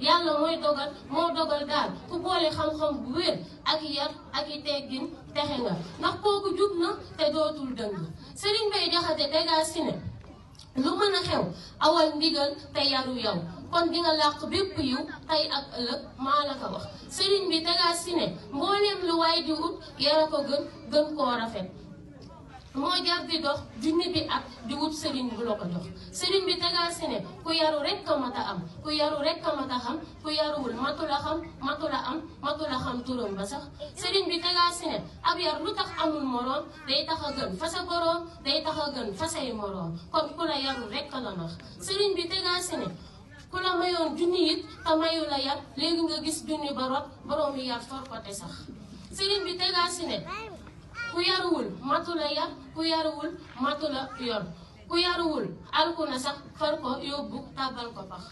yàlla moo dogal daal ku boole xam-xam bu wér ak yar ak i teggin texe nga ndax kooku jub na te dootul dëng Serigne Mbaye Diakhaté tegaat si ne lu mën a xew awal ndigal te yaru yow kon di nga làq bépp yiw tey ak ëllëg maa la ko wax Serigne bi tegaat si ne mbooleem lu waay di ut yara ko gën koo rafet moo jar di dox junni bi at di wut Serigne bu la ko jox Serigne bi tegaat si ne ku yaru rek ka mat a am ku yaru rek ka mat a xam ku yaruwul matula xam turam ba sax Serigne bi tegaat si ne ab yar lu tax amul moroom day tax a gën fa sa boroom day tax a gën fa say moroom kon ku la yaru rek ka la nax Serigne bi tegaat si ne ku la mayoon junni it te mayu la yar léegi nga gis junni ba rot boroom yi yar for ko te sax Serigne bi tegaat si ne ku yaruwul matula yar ku yaruwul matula yor ku yaruwul alku na sax far ko yóbbu tàbbal ko pax